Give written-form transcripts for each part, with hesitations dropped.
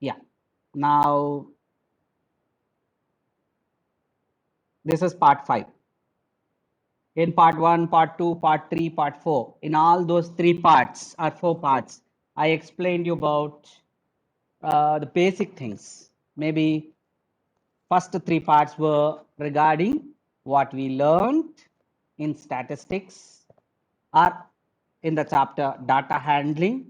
Yeah. Now, this is part 5. In part 1, part 2, part 3, part 4, in all those 3 parts or 4 parts, I explained you about the basic things. Maybe first 3 parts were regarding what we learned in statistics or in the chapter data handling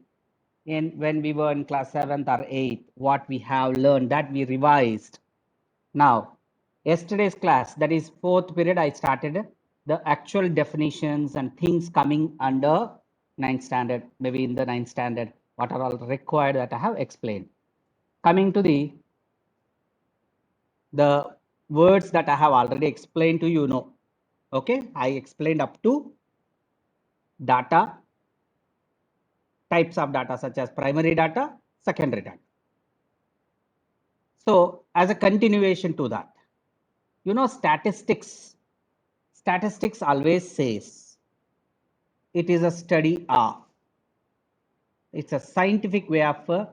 in when we were in class 7th or 8th, what we have learned that we revised. Now, yesterday's class, that is 4th period, I started the actual definitions and things coming under 9th standard, maybe in the 9th standard, what are all required that I have explained. Coming to the words that I have already explained to you know. Okay, I explained up to data, types of data such as primary data, secondary data. So as a continuation to that, you know, statistics always says it is a study of, it's a scientific way of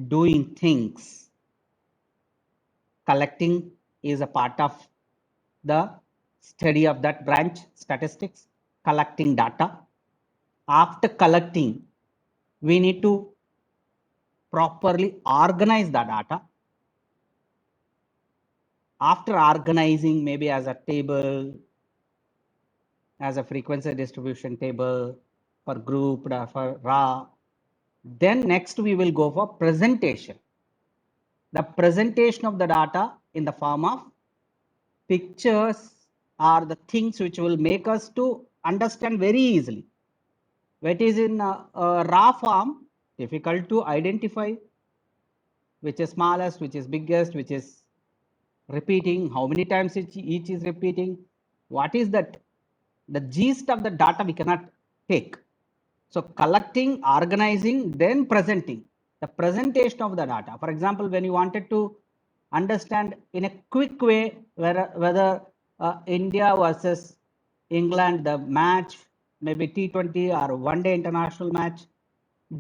doing things. Collecting is a part of the study of that branch, statistics, collecting data. After collecting, we need to properly organize the data. After organizing, maybe as a table, as a frequency distribution table, for grouped or for raw, then next we will go for presentation. The presentation of the data in the form of pictures are the things which will make us to understand very easily. What is in a raw form, difficult to identify, which is smallest, which is biggest, which is repeating, how many times each is repeating, what is that, the gist of the data we cannot take. So collecting, organizing, then presenting. The presentation of the data. For example, when you wanted to understand in a quick way whether India versus England, the match, maybe T20 or one day international match,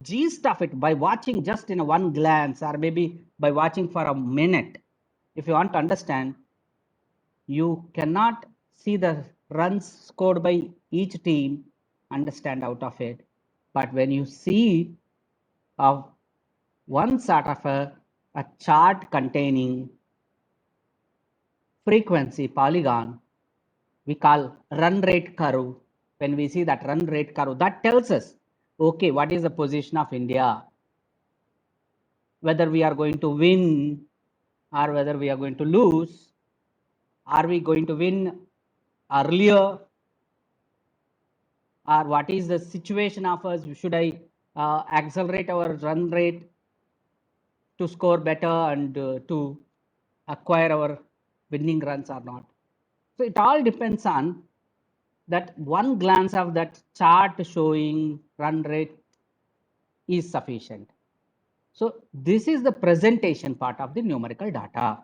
gist of it by watching just in a one glance or maybe by watching for a minute. If you want to understand, you cannot see the runs scored by each team, understand out of it. But when you see one sort of a chart containing frequency polygon, we call run rate curve. When we see that run rate curve, that tells us, okay, what is the position of India, whether we are going to win or whether we are going to lose. Are we going to win earlier, or what is the situation of us? Should I accelerate our run rate to score better and to acquire our winning runs or not? So it all depends on that one glance of that chart showing run rate is sufficient. So this is the presentation part of the numerical data.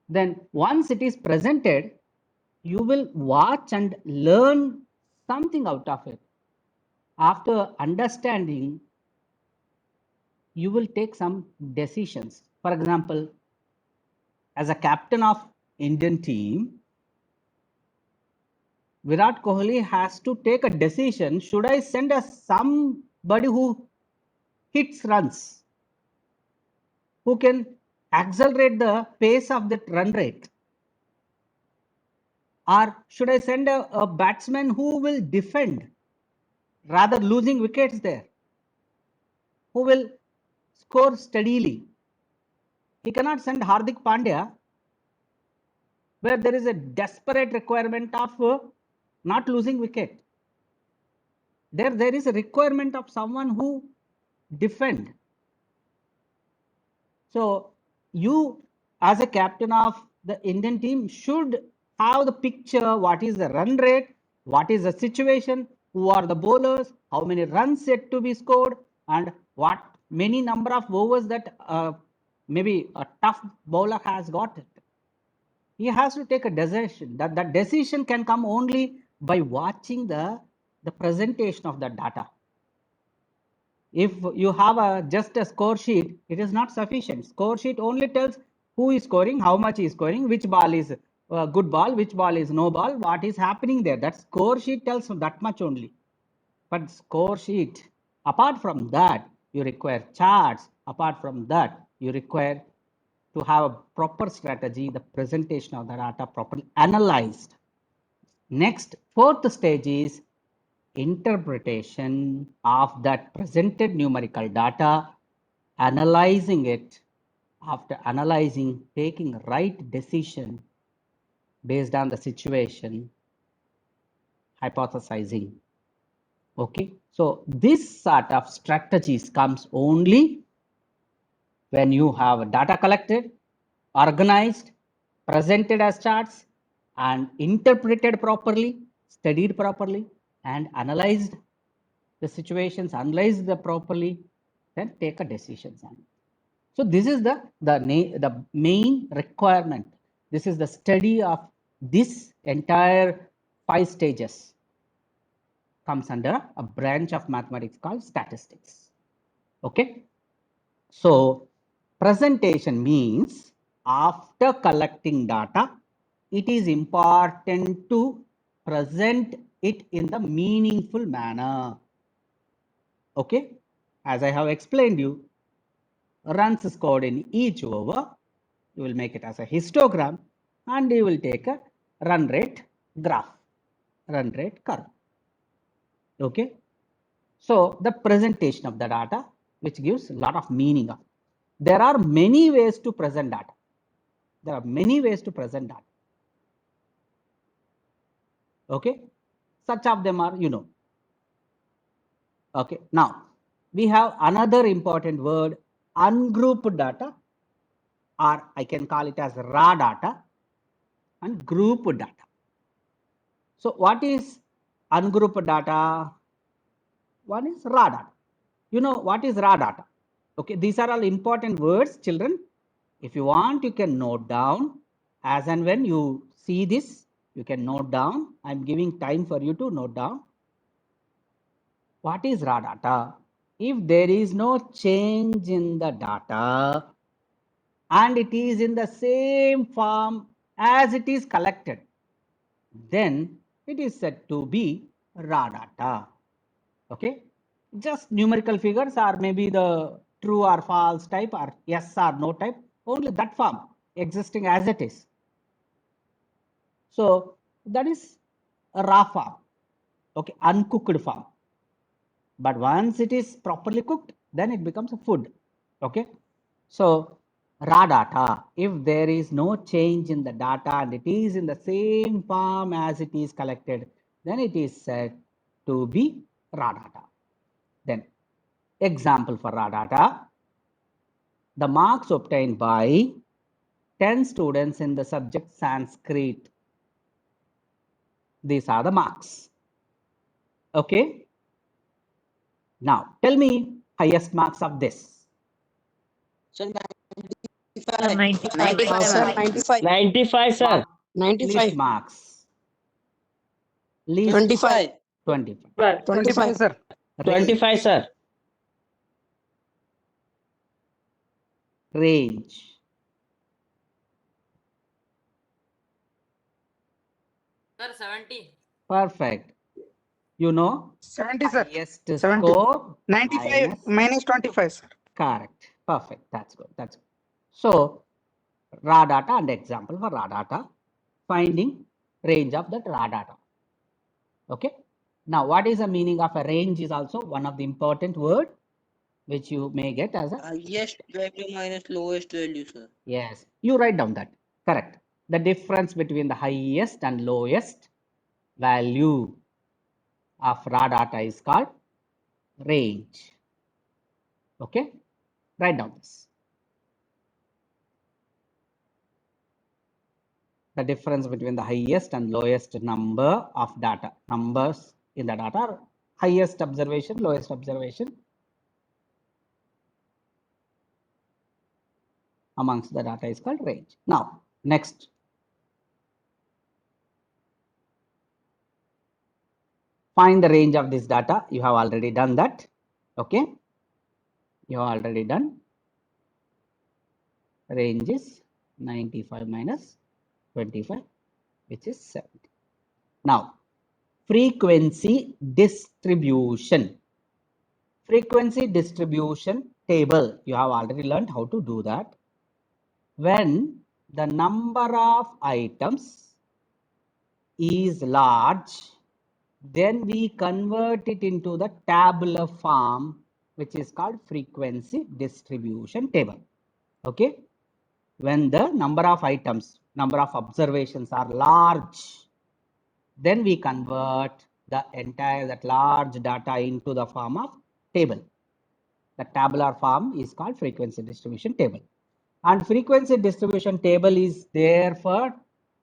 Then once it is presented, you will watch and learn something out of it. After understanding, you will take some decisions. For example, as a captain of Indian team, Virat Kohli has to take a decision. Should I send somebody who hits runs, who can accelerate the pace of that run rate? Or should I send a batsman who will defend, rather losing wickets there, who will score steadily? He cannot send Hardik Pandya, where there is a desperate requirement of not losing wicket. There is a requirement of someone who defend. So you, as a captain of the Indian team, should have the picture, what is the run rate, what is the situation, who are the bowlers, how many runs yet to be scored, and what many number of overs that maybe a tough bowler has got it. He has to take a decision. That decision can come only by watching the presentation of the data. If you have just a score sheet, it is not sufficient. Score sheet only tells who is scoring, how much is scoring, which ball is good ball, which ball is no ball, what is happening there. That score sheet tells that much only. But score sheet, apart from that, you require charts. Apart from that, you require to have a proper strategy, the presentation of the data properly analyzed. Next, fourth stage is interpretation of that presented numerical data, analyzing it. After analyzing, taking right decision based on the situation, hypothesizing. Okay, so this sort of strategies comes only when you have data collected, organized, presented as charts, and interpreted properly, studied properly, and analyzed the situations, analyzed the properly, then take a decisions on it. So this is the main requirement. This is the study of this entire 5 stages comes under a branch of mathematics called statistics. Okay. So presentation means after collecting data, it is important to present it in the meaningful manner. Okay. As I have explained you, runs scored in each over, you will make it as a histogram and you will take a run rate graph, run rate curve. Okay. So the presentation of the data, which gives a lot of meaning of. There are many ways to present data. There are many ways to present data. Okay. Such of them are, you know. Okay. Now, we have another important word, ungrouped data, or I can call it as raw data and grouped data. So what is ungrouped data? One is raw data. You know what is raw data? Okay, these are all important words, children. If you want, you can note down. As and when you see this, you can note down. I'm giving time for you to note down. What is raw data? If there is no change in the data and it is in the same form as it is collected, then it is said to be raw data. Okay, just numerical figures or maybe the true or false type or yes or no type, only that form existing as it is. So that is a raw form, okay, uncooked form. But once it is properly cooked, then it becomes a food. Okay, so raw data, if there is no change in the data and it is in the same form as it is collected, then it is said to be raw data. Then example for raw data, the marks obtained by 10 students in the subject Sanskrit. These are the marks. Okay. Now tell me highest marks of this. Sir, 95. 95, sir. 95. 95, sir. 95. Least marks. Least 25. 25. 25, sir. 25, sir. Range. Sir, 70. Perfect. You know 70, sir. highest 70. score 95 minus. minus 25, sir. Correct. Perfect. That's good. That's good. So raw data and example for raw data, finding range of that raw data. Okay. Now what is the meaning of a range is also one of the important word which you may get as a Highest value minus lowest value, sir. yes, you write down that. Correct. The difference between the highest and lowest value of raw data is called range. Okay. Write down this. The difference between the highest and lowest number of data. Numbers in the data are highest observation, lowest observation amongst the data is called range. Now, next. Find the range of this data. You have already done that. Okay. You have already done. Range is 95 minus 25, which is 70. Now, frequency distribution. Frequency distribution table. You have already learned how to do that. When the number of items is large, then we convert it into the tabular form, which is called frequency distribution table. Okay. When the number of items, number of observations are large, then we convert that large data into the form of table. The tabular form is called frequency distribution table. And frequency distribution table is there for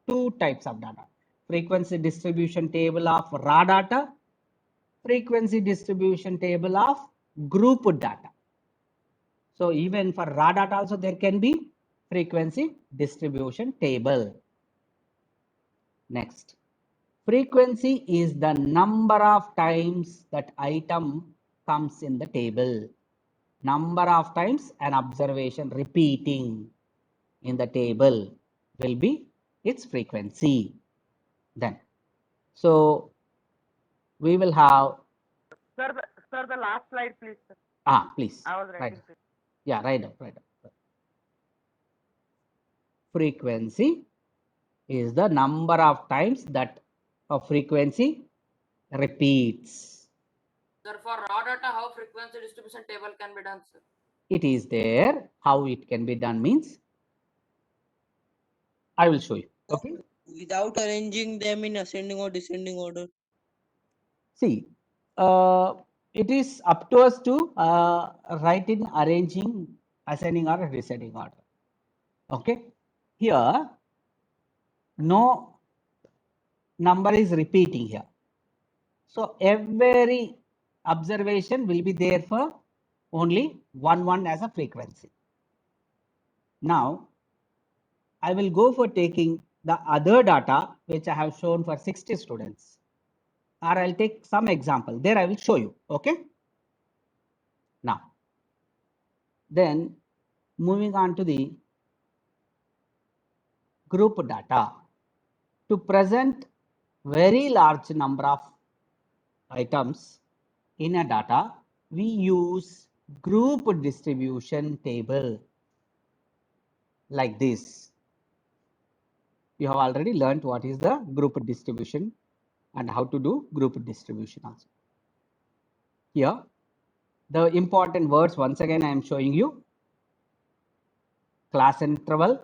two types of data. Frequency distribution table of raw data, frequency distribution table of group data. So even for raw data also there can be frequency distribution table. Next, frequency is the number of times that item comes in the table. Number of times an observation repeating in the table will be its frequency. Then, so we will have. Sir, the last slide, please, sir. Please. I was Right. writing. Yeah, right up. Frequency is the number of times that a frequency repeats. Sir, for raw data, how frequency distribution table can be done, sir? It is there. How it can be done means I will show you. Okay. Without arranging them in ascending or descending order. See, it is up to us to write in arranging, ascending or descending order. Okay. Here, no number is repeating here. So every observation will be there for only one as a frequency. Now, I will go for taking the other data which I have shown for 60 students, or I'll take some example. There I will show you. Okay. Now, then moving on to the group data. To present very large number of items in a data, we use group distribution table like this. You have already learned what is the group distribution and how to do group distribution also. Here, the important words once again I am showing you. Class interval,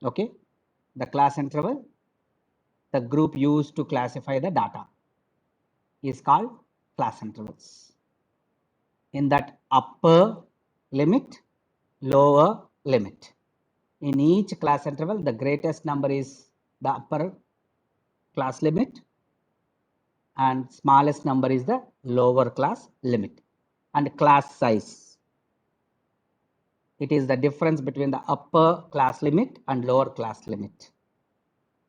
okay, the class interval, the group used to classify the data is called class intervals. In that upper limit, lower limit. In each class interval, the greatest number is the upper class limit and smallest number is the lower class limit. And class size. It is the difference between the upper class limit and lower class limit.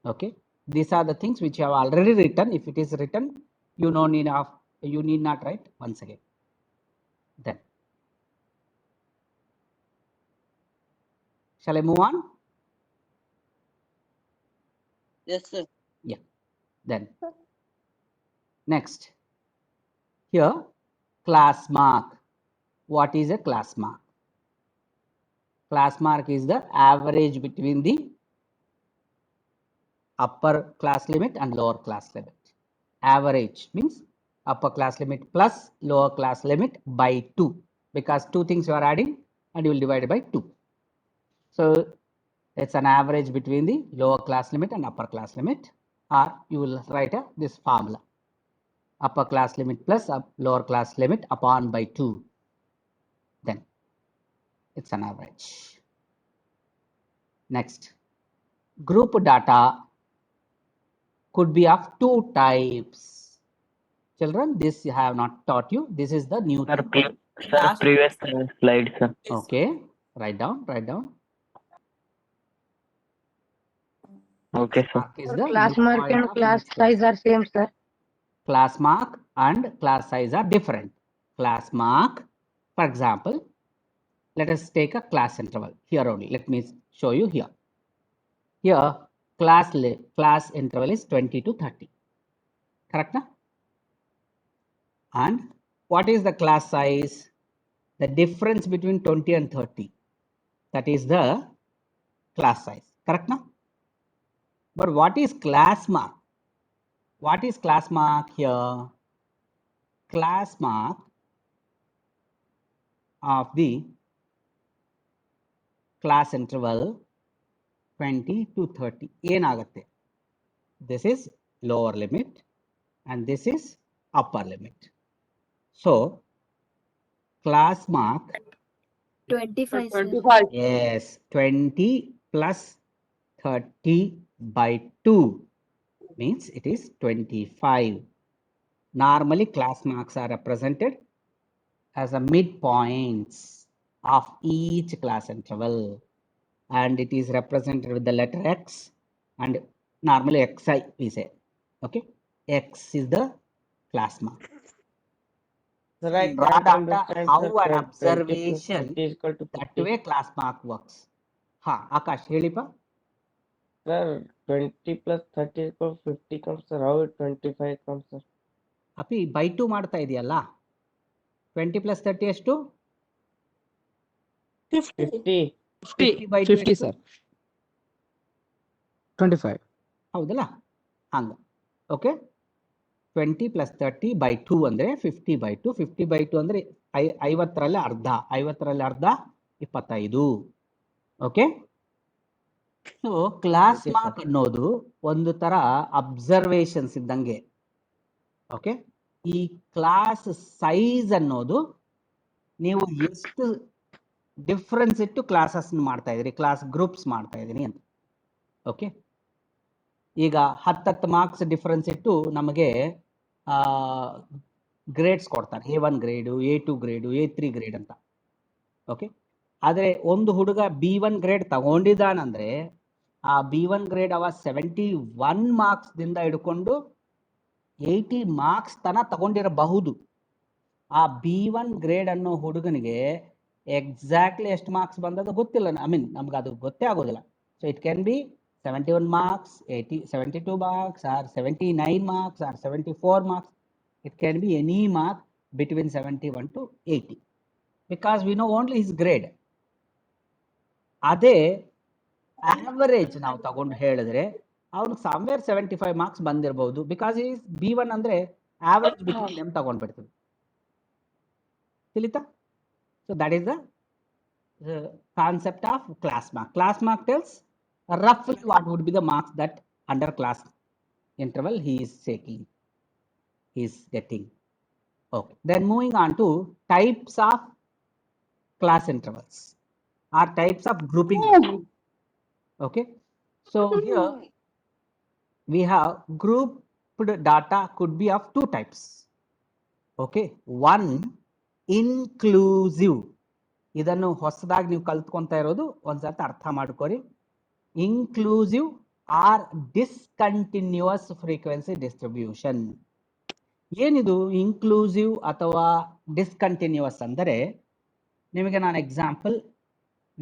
Okay. These are the things which you have already written. If it is written, you need not write once again. Then, shall I move on? Yes, sir. Yeah. Then, next, here, class mark. What is a class mark? Class mark is the average between the upper class limit and lower class limit. Average means upper class limit plus lower class limit by 2, because two things you are adding and you will divide it by 2. So it's an average between the lower class limit and upper class limit, or you will write this formula. Upper class limit plus lower class limit upon by 2. Then it's an average. Next, group data could be of two types. Children, this I have not taught you. This is the new thing. Previous slide, sir. Okay, write down. Okay, sir. Mark is the Class mark midpoint and of class each class. size are same, sir. class mark and class size are different. Class mark, for example, let us take a class interval here only. Let me show you here. Here, class interval is 20 to 30. Correct? Na? And what is the class size? The difference between 20 and 30. That is the class size. Correct? Na? But what is class mark? What is class mark here? Class mark of the class interval 20 to 30. ಏನಾಗುತ್ತೆ? This is lower limit and this is upper limit. So, class mark, 25, sir. 25. yes, 20 plus 30 by 2 means it is 25. Normally, class marks are represented as the midpoints of each class interval, and it is represented with the letter X, and normally Xi we say. Okay, X is the class mark. Sir, I In raw can't data, understand, how sir, an 20 plus observation 30 is equal to that 50. way class mark works. Ha, Akash, ಹೇಳಿಪ. Sir, 20 plus 30 is equal to 50 comes, sir. How it 25 comes, sir? ಅಪಿ by 2 ಮಾಡ್ತಾ ಇದೆಯಲ್ಲ, 20 plus 30 ಎಷ್ಟು? 50. 50 by 2 50 ಎಷ್ಟು? sir. 25. ಹೌದಲ್ಲ, ಹಂಗ. Okay, 20 plus 30 by 2 ಅಂದ್ರೆ 50 by 2. 50 by 2 ಅಂದ್ರೆ 50ರಲ್ಲಿ ಅರ್ಧ. 50ರಲ್ಲಿ ಅರ್ಧ 25. Okay, so class Okay, mark ಅನ್ನೋದು ಒಂದು ತರ ಅಬ್ಸರ್ವೇಷನ್ಸ್ ಇದ್ದಂಗೆ. ಓಕೆ, ಈ ಕ್ಲಾಸ್ ಸೈಜ್ ಅನ್ನೋದು ನೀವು ಎಷ್ಟು ಡಿಫ್ರೆನ್ಸ್ ಇಟ್ಟು ಕ್ಲಾಸಸ್ ಮಾಡ್ತಾ ಇದ್ರಿ, ಕ್ಲಾಸ್ ಗ್ರೂಪ್ಸ್ ಮಾಡ್ತಾ ಇದೀನಿ ಅಂತ. ಓಕೆ, ಈಗ 10 ಮಾರ್ಕ್ಸ್ ಡಿಫ್ರೆನ್ಸ್ ಇಟ್ಟು ನಮಗೆ ಗ್ರೇಡ್ಸ್ ಕೊಡ್ತಾರೆ, A1 grade, A2 grade, A3 grade ಅಂತ. ಓಕೆ, ಆದರೆ ಒಂದು ಹುಡುಗ B1 ಗ್ರೇಡ್ ತಗೊಂಡಿದ್ದಾನಂದ್ರೆ ಆ B1 ಗ್ರೇಡ್ ಅವ 71 ಮಾರ್ಕ್ಸ್ ದಿಂದ ಹಿಡ್ಕೊಂಡು 80 ಮಾರ್ಕ್ಸ್ ತನ ತಗೊಂಡಿರಬಹುದು. ಆ B1 ಗ್ರೇಡ್ ಅನ್ನೋ ಹುಡುಗನಿಗೆ ಎಕ್ಸಾಕ್ಟ್ಲಿ ಎಷ್ಟು ಮಾರ್ಕ್ಸ್ ಬಂದದ್ದು ಗೊತ್ತಿಲ್ಲ. ಐ ಮೀನ್ ನಮ್ಗೆ ಅದು ಗೊತ್ತೇ ಆಗೋದಿಲ್ಲ. So it can be 71 marks, 72 marks, or 79 marks, or 74 marks. It can be any mark between 71 to 80 because we know only his grade. ಅದೇ ಆವರೇಜ್ ನಾವು ತಗೊಂಡು ಹೇಳಿದ್ರೆ ಅವ್ನಿಗೆ ಸಮ್ವೇರ್ 75 ಮಾರ್ಕ್ಸ್ ಬಂದಿರಬಹುದು, ಬಿಕಾಸ್ ಈಸ್ B1 ಅಂದ್ರೆ ಆವರೇಜ್ ಬಿಟ್ವೀನ್ ದೆಮ್ ತಗೊಂಡ್ಬಿಡ್ತೀವಿ. ತಿಳಿತಾ? So that is the concept of class mark. Class mark tells roughly what would be the marks that under class interval he is taking, he is getting. Okay, then moving on to types of class intervals or types of grouping. Okay, so here we have grouped data could be of two types. Okay, one inclusive. ಇದನ್ನು ಹೊಸದಾಗಿ ನೀವು ಕಲ್ತ್ಕೊಂತಾ ಇರೋದು ಒಂದ್ಸರ್ತಿ ಅರ್ಥ ಮಾಡ್ಕೊರಿ. Inclusive or discontinuous frequency distribution. ಏನಿದು inclusive ಅಥವಾ discontinuous ಅಂದರೆ, ನಿಮಗೆ ನಾನು ಎಕ್ಸಾಂಪಲ್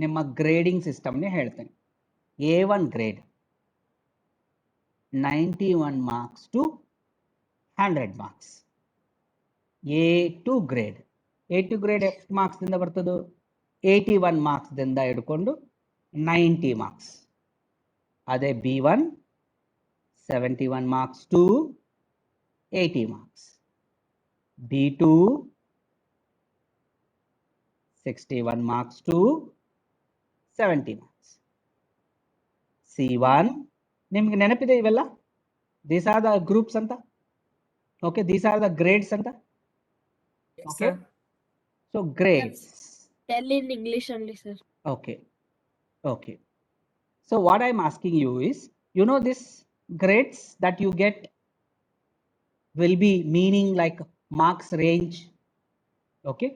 ನಿಮ್ಮ ಗ್ರೇಡಿಂಗ್ ಸಿಸ್ಟಮ್ನೇ ಹೇಳ್ತೇನೆ. A1 grade 91 marks to 100 marks. A2 grade ಎಷ್ಟು ಮಾರ್ಕ್ಸ್ ದಿಂದ ಬರ್ತದೆ? 81 ಮಾರ್ಕ್ಸ್ ದಿಂದ ಹಿಡ್ಕೊಂಡು 90 ಮಾರ್ಕ್ಸ್. ಅದೇ B1 71 marks to 80 marks. B2 61 marks to 70 marks. C1 ನಿಮ್ಗೆ ನೆನಪಿದೆ ಇವೆಲ್ಲ? These are the groups ಅಂತ. Okay, these are the grades ಅಂತ. Okay, so grades. Tell in English only, sir. Okay, okay. So what I'm asking you is, you know, this grades that you get will be meaning like marks range. Okay,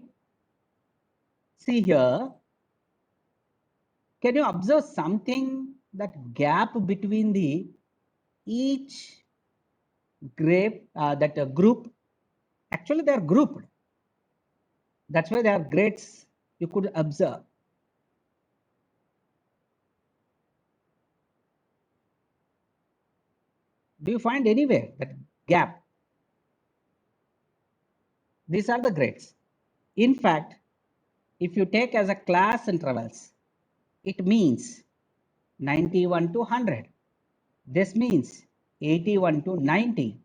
see here, can you observe something, that gap between the each group, actually they are grouped. That's why they are grades you could observe. Do you find anywhere that gap? These are the grades. In fact, if you take as a class intervals, it means 91 to 100. This means 81 to 90,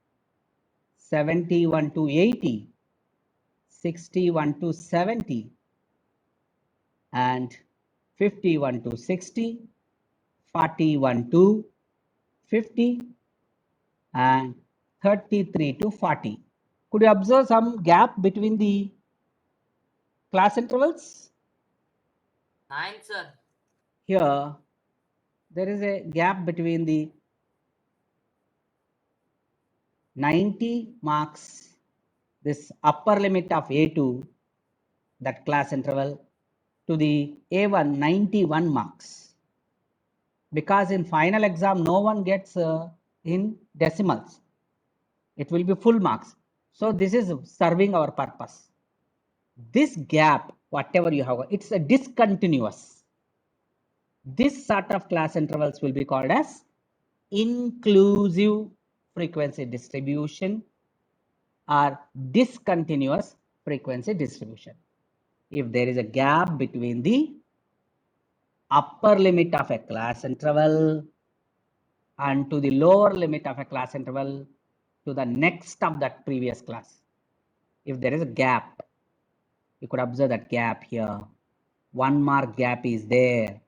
71 to 80, 61 to 70, and 51 to 60, 41 to 50, and 33 to 40. Could you observe some gap between the class intervals? 9, sir. Here, there is a gap between the 90 marks, this upper limit of A2, that class interval, to the A1 91 marks. Because in final exam, no one gets in decimals. It will be full marks. So this is serving our purpose. This gap, whatever you have, it's a discontinuous. This sort of class intervals will be called as inclusive frequency distribution or discontinuous frequency distribution. If there is a gap between the upper limit of a class interval and to the lower limit of a class interval to the next of that previous class, if there is a gap, you could observe that gap here. 1 mark gap is there.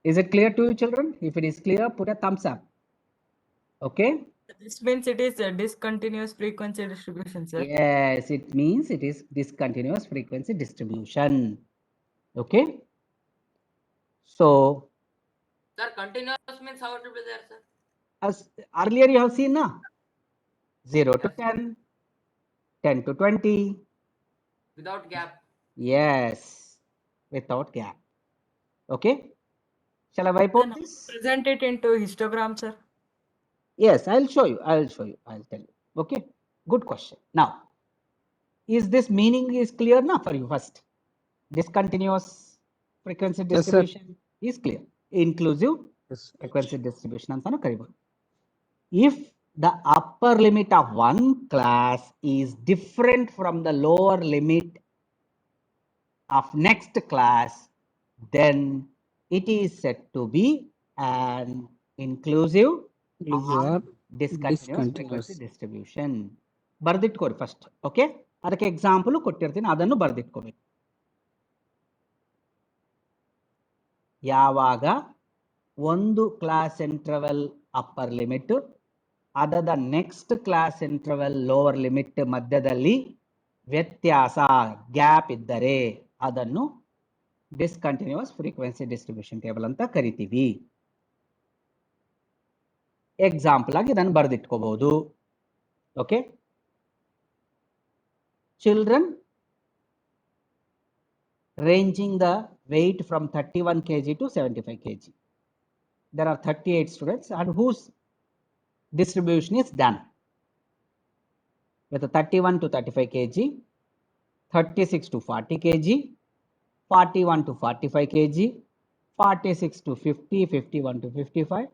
Is it clear to you, children? If it is clear, put a thumbs up. Okay? This means it is a discontinuous frequency distribution, sir. Yes, it means it is discontinuous frequency distribution. Okay? So, Sir, continuous means how it will be there, sir? as earlier you have seen, na? 0 to 10, 10 to 20. Without gap. Yes, without gap. Okay? Shall I wipe out this? Present it into histogram, sir. Yes, I'll show you. I'll tell you. Okay? Good question. Now, is this meaning is clear now for you first? Discontinuous frequency Yes, sir. distribution is clear. Inclusive frequency distribution antanu karibodu. If the upper limit of one class is different from the lower limit of next class, then it is said to be an inclusive or discontinuous frequency distribution. ಬರ್ದಿಟ್ಕೊಡಿ first. Okay, ಅದಕ್ಕೆ example ಕೊಟ್ಟಿರ್ತೀನಿ, ಅದನ್ನು ಬರ್ದಿಟ್ಕೋಬೇಕು. ಯಾವಾಗ ಒಂದು class interval upper limit ಅದದ next class interval lower limit ಮಧ್ಯದಲ್ಲಿ ವ್ಯತ್ಯಾಸ ಗ್ಯಾಪ್ ಇದ್ದರೆ ಅದನ್ನು ಡಿಸ್ಕಂಟಿನ್ಯೂಸ್ ಫ್ರೀಕ್ವೆನ್ಸಿ ಡಿಸ್ಟ್ರಿಬ್ಯೂಷನ್ ಟೇಬಲ್ ಅಂತ ಕರಿತೀವಿ. ಎಕ್ಸಾಂಪಲ್ ಆಗಿ ಇದನ್ನು ಬರೆದಿಟ್ಕೋಬಹುದು. Okay, children ranging the weight from 31 kg to 75 kg. There are 38 students and whose distribution is done with 31 to 35 kg, 36 to 40 kg, 41 to 45 kg, 46 to 50, 51 to 55.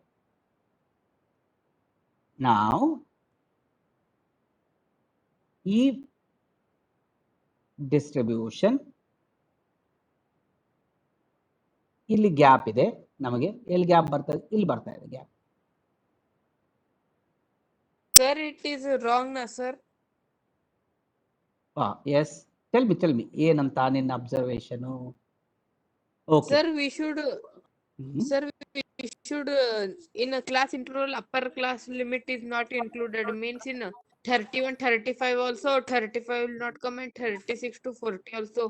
Now, if distribution ಇಲ್ಲಿ gap ಇದೆ, ನಮಗೆ ಎಲ್ಲಿ gap ಬರ್ತದೆ? ಇಲ್ಲಿ ಬರ್ತಾ ಇದೆ gap. Sir, it is wrong, na sir? Yes, tell me ಏನಂತ ನಿನ್ನ observation? Okay Sir, we should in a class interval upper class limit is not included, means in 31 35 also 35 will not come, and 36 to 40 also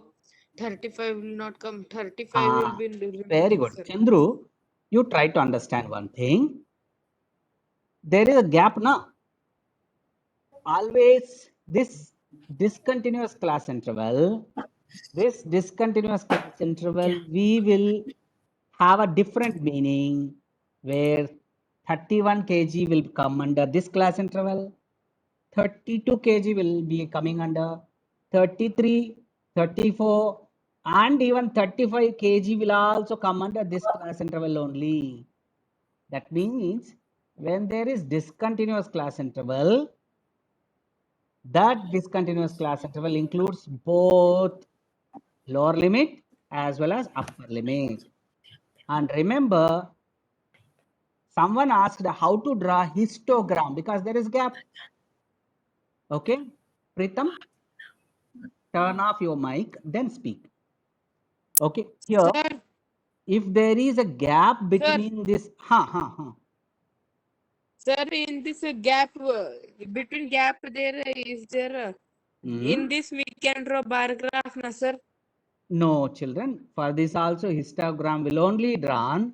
35 will not come. 35 will be in the limit, very good, sir. Chandru, you try to understand one thing. There is a gap now. Always this discontinuous class interval, we will have a different meaning where 31 kg will come under this class interval. 32 kg will be coming under 33, 34, and even 35 kg will also come under this class interval only. That means when there is discontinuous class interval, that discontinuous class interval includes both lower limit as well as upper limit. And remember, someone asked how to draw histogram because there is gap. Okay, Pritam, turn off your mic, then speak. Okay, here, Sir, if there is a gap between this, sir, in this gap, between gap there is there. In this we can draw bar graph, na sir? No, children. For this also histogram will only drawn.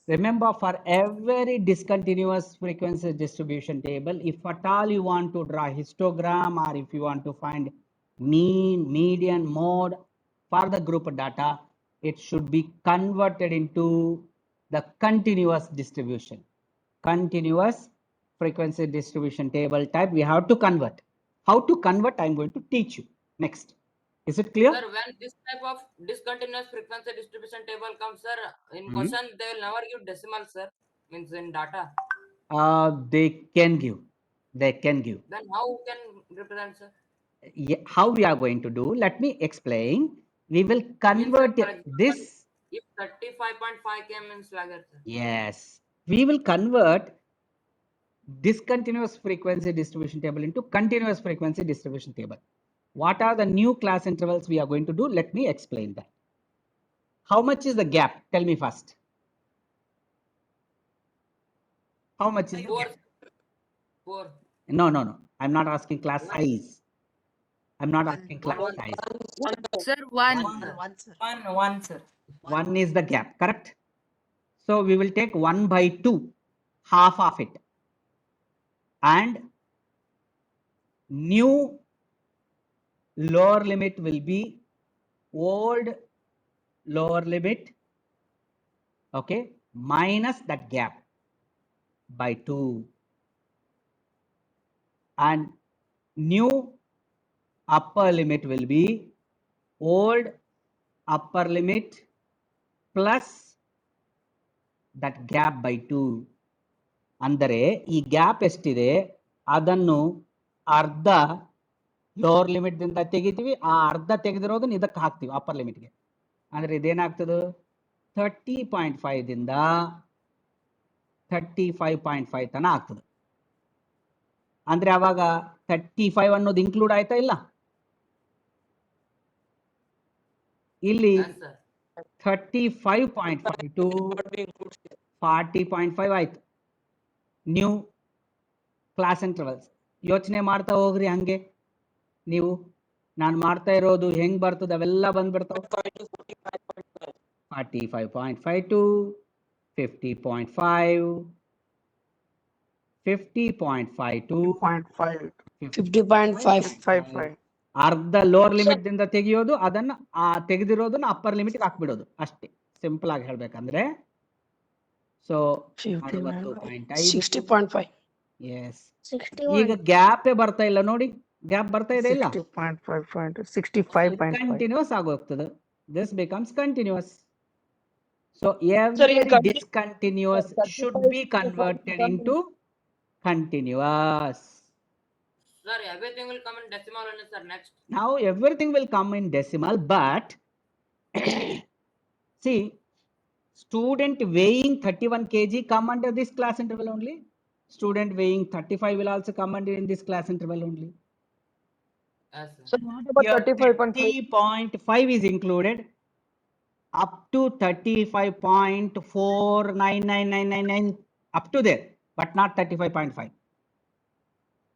Remember, for every discontinuous frequency distribution table, if at all you want to draw histogram or if you want to find mean, median, mode for the group data, it should be converted into the continuous distribution. Continuous frequency distribution table type we have to convert. How to convert, I'm going to teach you next. Is it clear? Sir, when this type of discontinuous frequency distribution table comes, sir, in Mhm. question they will never give decimal, sir. Means in data. They can give. They can give. Then how can represent, sir? Yeah, how we are going to do? Let me explain. We will Means, sir, convert for example, this. if 35.5 came means like that, sir. Yes, we will convert discontinuous frequency distribution table into continuous frequency distribution table. What are the new class intervals we are going to do? Let me explain that. How much is the gap? Tell me first. How much is the 4, gap? 4. No. I'm not asking class size. I'm not asking class One. size. Sir, one. One, sir. 1 is the gap, correct? So we will take 1 by 2, half of it. And new lower limit will be old lower limit, okay, minus that gap by 2. And new upper limit will be old upper limit plus that gap by 2. ಅಂದರೆ ಈ gap ಎಷ್ಟಿದೆ ಅದನ್ನು ಅರ್ಧ lower limit ದಿಂದ ತೆಗಿತೀವಿ, ಆ ಅರ್ಧ ತೆಗೆದಿರೋದನ್ನ ಇದಕ್ಕೆ ಹಾಕ್ತೀವಿ ಅಪ್ಪರ್ ಲಿಮಿಟ್ಗೆ. ಅಂದ್ರೆ ಇದೇನಾಗ್ತದೆ 30.5 ದಿಂದ 35.5 ತನ ಆಗ್ತದೆ. ಅಂದ್ರೆ ಅವಾಗ 35 ಅನ್ನೋದು ಇನ್ಕ್ಲೂಡ್ ಆಯ್ತಾ ಇಲ್ಲ? ಇಲ್ಲಿ 35.5 to 40.5 ಆಯ್ತು. ನ್ಯೂ ಕ್ಲಾಸ್ ಇಂಟರ್ವಲ್ಸ್ ಯೋಚನೆ ಮಾಡ್ತಾ ಹೋಗ್ರಿ. ಹಂಗೆ ನೀವು ನಾನು ಮಾಡ್ತಾ ಇರೋದು ಹೆಂಗ್ ಬರ್ತದೆ ಅವೆಲ್ಲ ಬಂದ್ಬಿಡ್ತಾವ. 45.5 to 50.5, 50.5 to 50.5. ಅರ್ಧ ಲೋವರ್ ಲಿಮಿಟ್ ದಿಂದ ತೆಗಿಯೋದು, ಅದನ್ನ ಆ ತೆಗೆದಿರೋದನ್ನ ಅಪ್ಪರ್ ಲಿಮಿಟ್ ಹಾಕ್ಬಿಡೋದು ಅಷ್ಟೇ. ಸಿಂಪಲ್ ಆಗಿ ಹೇಳ್ಬೇಕಂದ್ರೆ ಸೊ 60.5. ಎಸ್. 61. ಈಗ ಗ್ಯಾಪೇ ಬರ್ತಾ ಇಲ್ಲ ನೋಡಿ. ಗ್ಯಾಪ್ ಬರ್ತಾ ಇದೆ ಇಲ್ಲ? 60.5 to 65.5. ಕಂಟಿನ್ಯೂಸ್ ಆಗೋಗ್ತದೆ. This becomes continuous. So every discontinuous should be converted into continuous. Sir, everything will come in decimal only, sir, next. Now everything will come in decimal, but see, student weighing 31 kg come under this class interval only. Student weighing 35 will also come under in this class interval only. Yes, sir. So what about Here 35.5? 30.5 is included up to 35.49999 up to there, but not 35.5.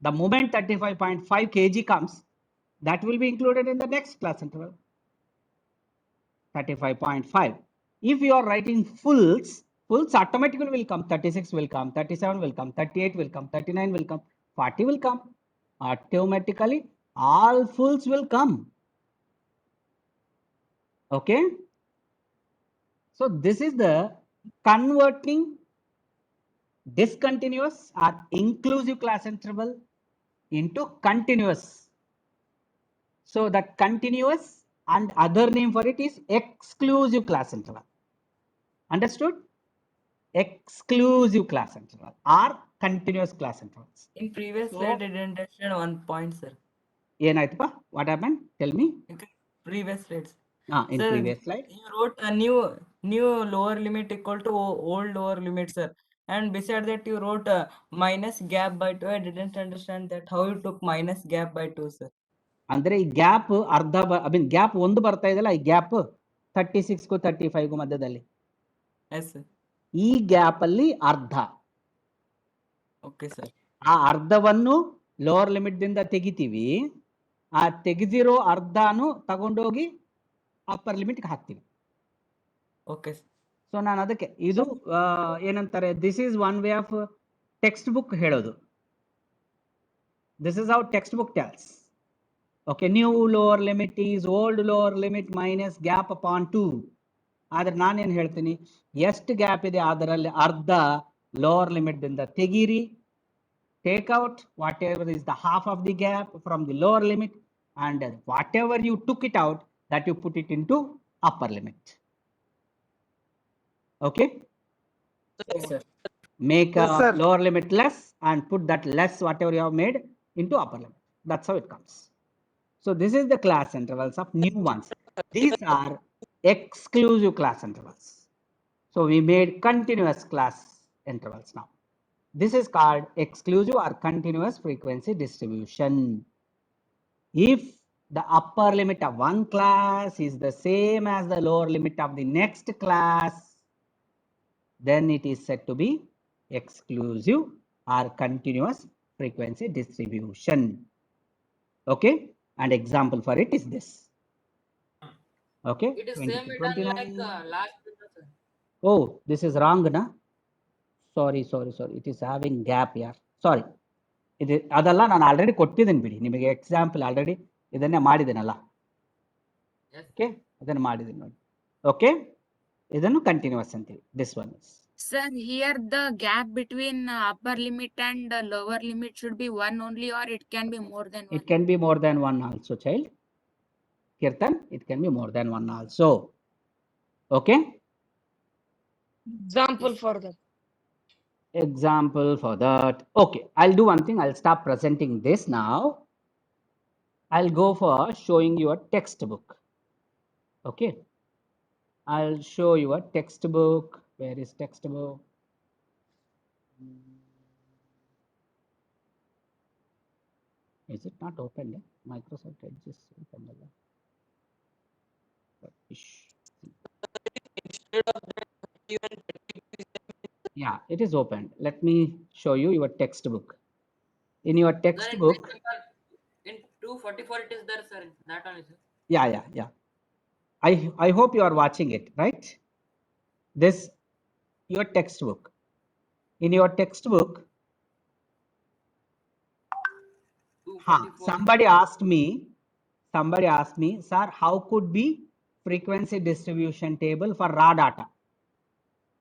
The moment 35.5 kg comes, that will be included in the next class interval. 35.5. If you are writing fulls automatically will come. 36 will come, 37 will come, 38 will come, 39 will come, 40 will come. Automatically all fulls will come. Okay. So this is the converting discontinuous or inclusive class interval into continuous. So the continuous and other name for it is exclusive class interval. Understood? Exclusive class interval or continuous class intervals. In previous So- slide, I didn't understand one point, sir. ಏನಾಯ್ತಪ್ಪ? What happened? Tell me. Previous slides. In Sir, previous slide. you wrote a new lower limit equal to old lower limit, sir. And beside that, you wrote minus gap by 2. I didn't understand that. How you took minus gap by 2, sir? ಅಂದ್ರೆ ಈ gap ಅರ್ಧ I mean gap ಒಂದು ಬರ್ತಾ ಇದೆಯಲ್ಲ, ಈ gap 36ಗೂ 35ಗೂ ಮಧ್ಯದಲ್ಲಿ, Yes, sir. ಈ gap ಅಲ್ಲಿ ಅರ್ಧ, Okay, sir. ಆ ಅರ್ಧವನ್ನು ಲೋವರ್ ಲಿಮಿಟ್ ದಿಂದ ತೆಗಿತೀವಿ, ಆ ತೆಗೆದಿರೋ ಅರ್ಧನು ತಗೊಂಡೋಗಿ ಅಪ್ಪರ್ ಲಿಮಿಟ್ ಹಾಕ್ತೀವಿ. Okay, sir. ಸೊ ನಾನು ಅದಕ್ಕೆ ಇದು ಏನಂತಾರೆ, this is one way of textbook ಹೇಳೋದು. This is how textbook tells. Okay, new lower limit is old lower limit minus gap upon 2. ಆದ್ರೆ ನಾನೇನು ಹೇಳ್ತೀನಿ, ಎಷ್ಟು ಗ್ಯಾಪ್ ಇದೆ ಅದರಲ್ಲಿ ಅರ್ಧ ಲೋವರ್ ಲಿಮಿಟ್ ದಿಂದ ತೆಗೀರಿ, take out whatever is the half of the gap from the lower limit, and whatever you took it out that you put it into upper limit. Okay, Yes, sir. make Yes, sir. lower limit less and put that less whatever you have made into upper limit. That's how it comes. So this is the class intervals of new ones. These are exclusive class intervals. So we made continuous class intervals now. This is called exclusive or continuous frequency distribution. If the upper limit of one class is the same as the lower limit of the next class, then it is said to be exclusive or continuous frequency distribution. Okay, and example for it is this. Okay, It is 20 same to written 29. like last paper, sir. Oh, this is wrong, na? Sorry. It is having gap here. Sorry. ಇದು ಅದಲ್ಲ, ನಾನು already ಕೊಟ್ಟಿದ್ದೀನಿ ಬಿಡಿ ನಿಮಗೆ example, already ಇದನ್ನೇ ಮಾಡಿದ್ದೀನಲ್ಲ. Yes. Okay, ಅದನ್ನು ಮಾಡಿದ್ದೀನಿ ನೋಡಿ. ಓಕೆ, ಇದನ್ನು ಕಂಟಿನ್ಯೂಸ್ ಅಂತೀವಿ. This one is Sir, here the gap between upper limit and lower limit should be 1 only, or it can be more than 1? it can be more than one also, child. Kirtan, it can be more than one also. Okay, Example for that. example for that. Okay, I'll do one thing, I'll stop presenting this now. I'll go for showing you a textbook. Okay, I'll show you a textbook. Where is textbook? Is it not open? Microsoft Edge is open. Yeah, it is open. Let me show you your textbook. In your Sir, in textbook, page number- in 244 it is there, sir. That only, sir. yeah. I hope you are watching it, right? This your textbook. In your textbook, 244. somebody asked me, sir, how could be frequency distribution table for raw data?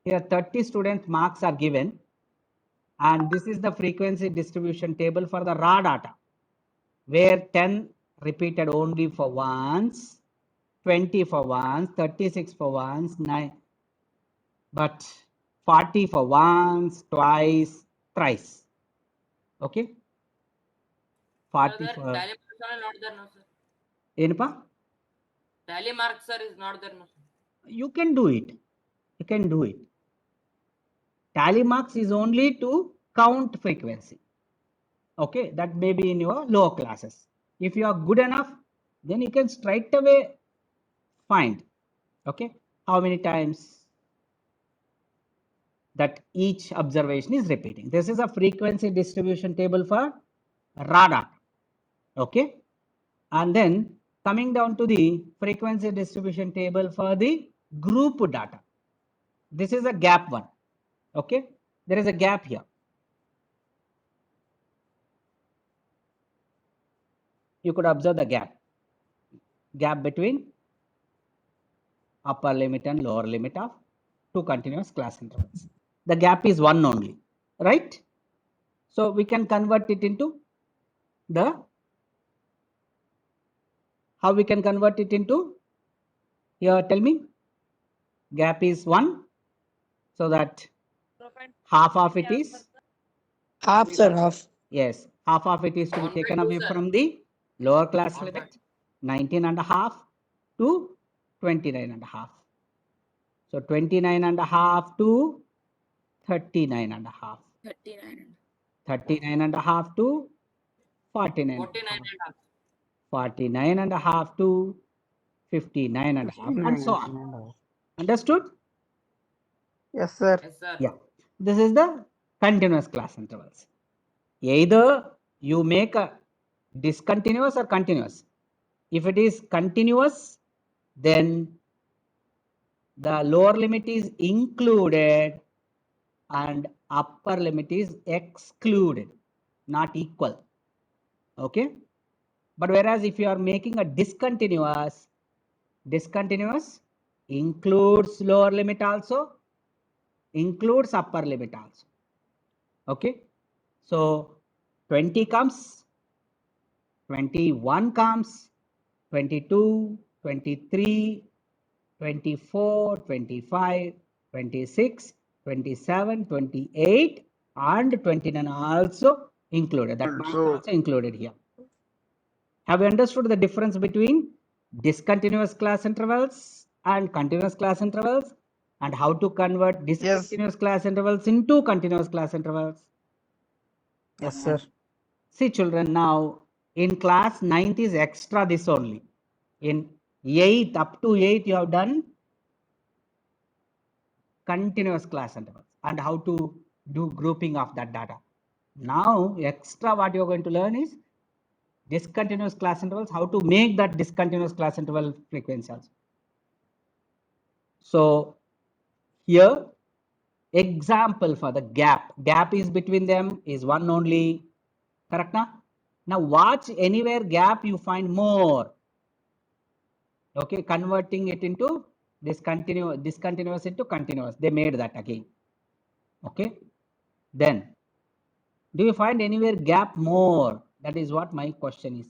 Here 30 student marks are given, and this is the frequency distribution table for the raw data, where 10 repeated only for once, 20 for once, 36 for once, 9, but 40 for once, twice, thrice. Okay, 40 Sir, for tally marks are not there, no, sir. ಏನಪ್ಪ? Tally marks, sir, is not there, no, sir. You can do it. Tally marks is only to count frequency. Okay, that may be in your lower classes. If you are good enough, then you can straight away find, okay, how many times that each observation is repeating. This is a frequency distribution table for raw data. Okay, and then coming down to the frequency distribution table for the group data. This is a gap one. Okay, there is a gap here. You could observe the gap between upper limit and lower limit of two continuous class intervals. The gap is 1 only. right? So we can convert it into the, how we can convert it into, here tell me, gap is 1, so that half of it is, Half, sir, half. yes, half of it is to be 1 by taken 2, away sir. from the lower class 1 by limit, 19.5 to 29.5. So 29.5 to 39.5, 39. 39.5 to 49.5, 49.5. 49.5 to 59.5, and so on. Understood? Yes, sir. Yes, sir. Yeah. This is the continuous class intervals. Either you make a discontinuous or continuous. If it is continuous, then the lower limit is included and upper limit is excluded, not equal. Okay. But whereas if you are making a discontinuous includes lower limit also, includes upper limit also. Okay. So 20 comes, 21 comes, 22, 23, 24, 25, 26, 27, 28, and 29 also included. That mark also included here. Have you understood the difference between discontinuous class intervals and continuous class intervals, and how to convert discontinuous class intervals into continuous class intervals? Yes, sir. See children, now in class 9th is extra this only. In 8th, up to 8th you have done continuous class intervals and how to do grouping of that data. Now extra what you are going to learn is discontinuous class intervals, how to make that discontinuous class interval frequency also. So here example for the gap is between them is 1 only, correct now? Now watch anywhere gap you find more. Okay, converting it into discontinuous into continuous, they made that again. Okay, then do you find anywhere gap more? That is what my question is.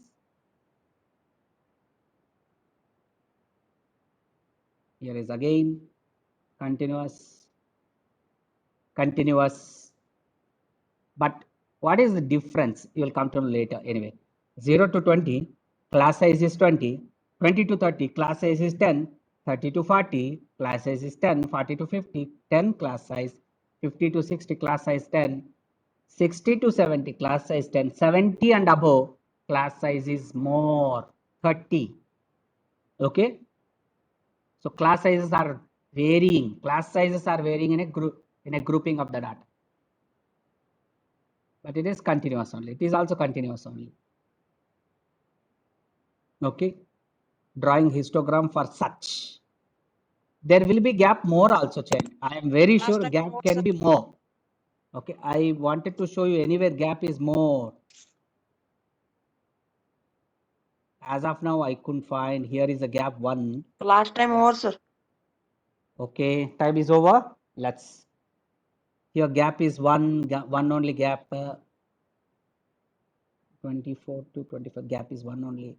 Here is again continuous, but what is the difference? You will come to know later. Anyway, 0 to 20 class size is 20, 20 to 30 class size is 10, 30 to 40 class size is 10, 40 to 50 10 class size, 50 to 60 class size 10, 60 to 70 class size 10, 70 and above class size is more, 30. Okay, so class sizes are varying. Class sizes are varying in a grouping of the data. But it is continuous only. It is also continuous only. Okay, drawing histogram for such. There will be gap more also, child. I am very sure gap can be more. Okay, I wanted to show you anywhere gap is more. As of now, I couldn't find. Here is a gap 1. Last time over, sir. Okay, time is over. Let's. Here gap is 1 only gap. 24 to 25 gap is 1 only.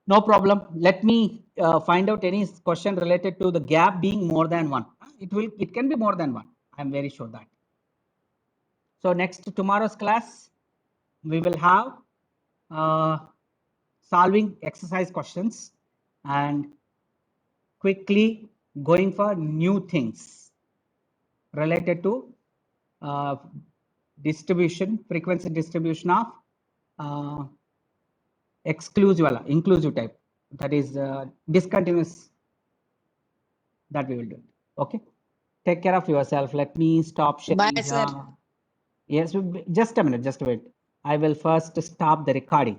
No problem. Let me find out any question related to the gap being more than 1. It can be more than 1. I am very sure that. So next tomorrow's class, we will have solving exercise questions and quickly going for new things related to distribution, frequency distribution of inclusive type, that is discontinuous, that we will do. Okay, take care of yourself. Let me stop sharing. Bye, sir. Yes, just a minute, just wait. I will first stop the recording.